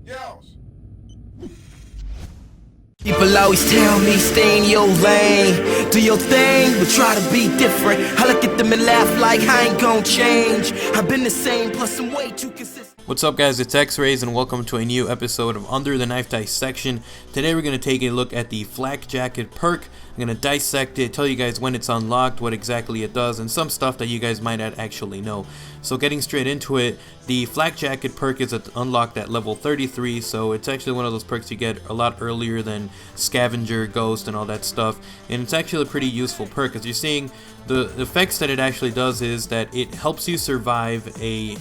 Yells. People always tell me stay in your lane, do your thing, but try to be different. I look at them and laugh like I ain't gon' change. I've been the same, plus I'm way too consistent. What's up guys, it's X-Rays and welcome to a new episode of Under the Knife Dissection. Today we're going to take a look at the Flak jacket perk. I'm going to dissect it, tell you guys when it's unlocked, what exactly it does, and some stuff that you guys might not actually know. So getting straight into it, the Flak jacket perk is unlocked at level 33, so it's actually one of those perks you get a lot earlier than Scavenger, Ghost, and all that stuff. And it's actually a pretty useful perk, as you're seeing. The effects that it actually does is that it helps you survive a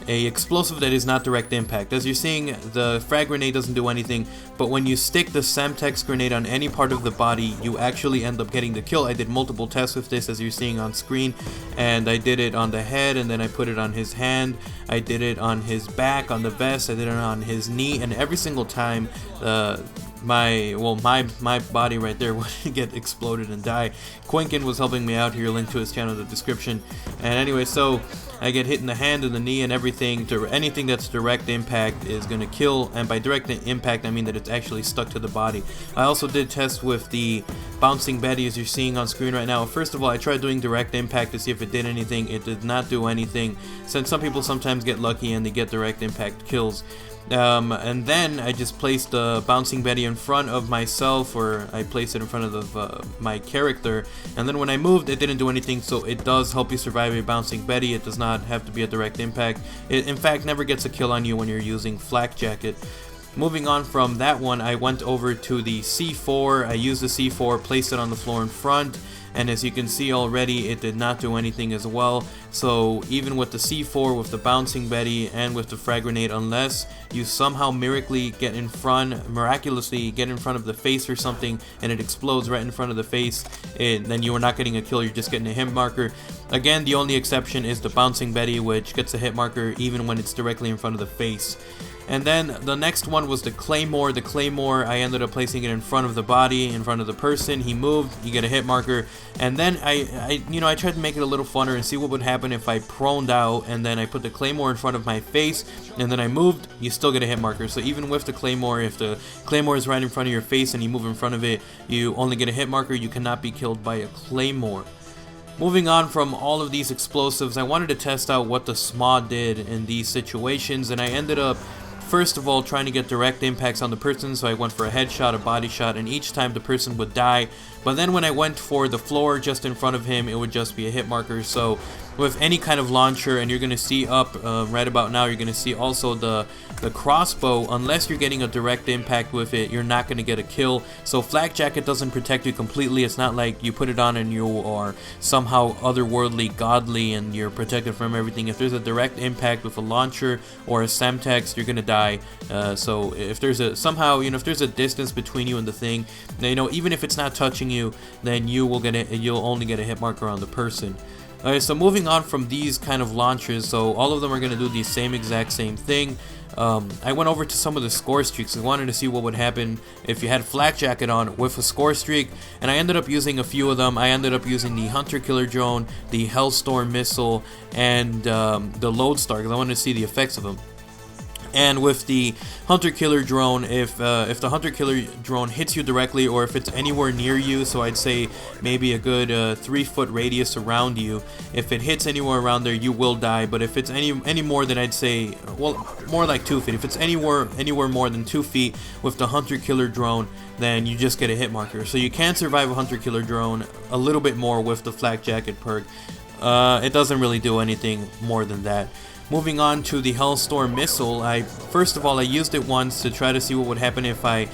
explosive that is not direct impact. As you're seeing, the frag grenade doesn't do anything, but when you stick the Semtex grenade on any part of the body, you actually end up getting the kill. I did multiple tests with this, as you're seeing on screen, and I did it on the head, and then I put it on his hand, I did it on his back, on the vest, I did it on his knee, and every single time my body right there would get exploded and die. Quinkin was helping me out here, link to his channel in the description. And anyway, so I get hit in the hand and the knee and everything. Anything that's direct impact is going to kill, and by direct impact I mean that it's actually stuck to the body. I also did test with the bouncing Betty, as you're seeing on screen right now. First of all, I tried doing direct impact to see if it did anything. It did not do anything, since some people sometimes get lucky and they get direct impact kills. And then I just placed the bouncing Betty in front of myself, or I placed it in front of my character, and then when I moved it didn't do anything. So it does help you survive a bouncing Betty. It does not have to be a direct impact. It in fact never gets a kill on you when you're using Flak jacket. Moving on from that one, I went over to the C4. I used the C4, placed it on the floor in front, and as you can see already, it did not do anything as well. So even with the C4, with the bouncing Betty, and with the frag grenade, unless you somehow miraculously get in front of the face or something, and it explodes right in front of the face, then you are not getting a kill, you're just getting a hit marker. Again, the only exception is the bouncing Betty, which gets a hit marker even when it's directly in front of the face. And then the next one was the Claymore. The Claymore, I ended up placing it in front of the body, in front of the person. He moved, you get a hit marker. And then I tried to make it a little funner and see what would happen if I proned out, and then I put the Claymore in front of my face, and then I moved, you still get a hit marker. So even with the Claymore, if the Claymore is right in front of your face and you move in front of it, you only get a hit marker. You cannot be killed by a Claymore. Moving on from all of these explosives, I wanted to test out what the SMOD did in these situations, and I ended up first of all trying to get direct impacts on the person. So I went for a headshot, a body shot, and each time the person would die. But then when I went for the floor just in front of him, it would just be a hit marker. So with any kind of launcher, and you're going to see up right about now, you're going to see also the crossbow, unless you're getting a direct impact with it, you're not going to get a kill. So Flak jacket doesn't protect you completely. It's not like you put it on and you are somehow otherworldly, godly, and you're protected from everything. If there's a direct impact with a launcher or a Semtex, you're going to die. So if there's if there's a distance between you and the thing, even if it's not touching you, then you'll only get a hit marker on the person. Alright, so moving on from these kind of launchers, so all of them are going to do the exact same thing. I went over to some of the score streaks. I wanted to see what would happen if you had Flak jacket on with a score streak, and I ended up using a few of them. I ended up using the Hunter Killer drone, the Hellstorm missile, and the Lodestar, because I wanted to see the effects of them. And with the Hunter Killer drone, if the Hunter Killer drone hits you directly, or if it's anywhere near you, so I'd say maybe a good 3-foot radius around you, if it hits anywhere around there, you will die. But if it's any more than, I'd say, well, more like 2 feet, if it's anywhere more than 2 feet with the Hunter Killer drone, then you just get a hit marker. So you can survive a Hunter Killer drone a little bit more with the Flak jacket perk. It doesn't really do anything more than that. Moving on to the Hellstorm missile, first of all I used it once to try to see what would happen if I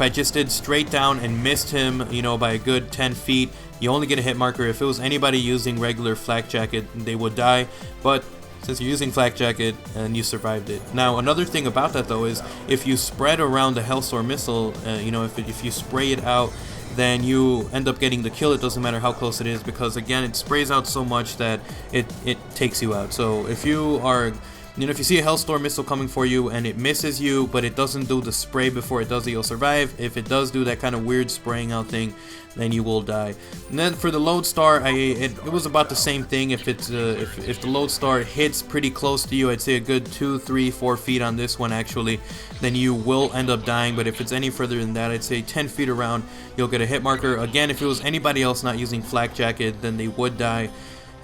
just did straight down and missed him, by a good 10 feet. You only get a hit marker. If it was anybody using regular Flak jacket, they would die. But since you're using Flak jacket and you survived it. Now another thing about that though is if you spread around the Hellstorm missile, if you spray it out, then you end up getting the kill. It doesn't matter how close it is, because again it sprays out so much that it takes you out. So if you are You know, if you see a Hellstorm missile coming for you and it misses you, but it doesn't do the spray before it does it, you'll survive. If it does do that kind of weird spraying out thing, then you will die. And then for the Lodestar, it was about the same thing. If it's if the Lodestar hits pretty close to you, I'd say a good 2, 3, 4 feet on this one actually, then you will end up dying. But if it's any further than that, I'd say 10 feet around, you'll get a hit marker. Again, if it was anybody else not using Flak Jacket, then they would die.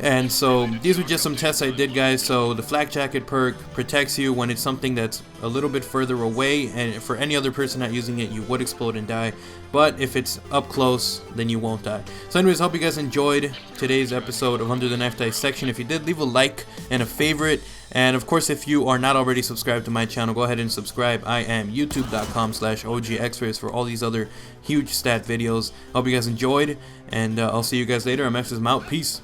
And so these were just some tests I did, guys. So the Flak Jacket perk protects you when it's something that's a little bit further away, and for any other person not using it, you would explode and die. But if it's up close, then you won't die. So anyways, hope you guys enjoyed today's episode of Under the Knife Dissection. If you did, leave a like and a favorite. And of course, if you are not already subscribed to my channel, go ahead and subscribe. I am youtube.com/OGXrays for all these other huge stat videos. Hope you guys enjoyed, and I'll see you guys later. I'm X's out. Peace.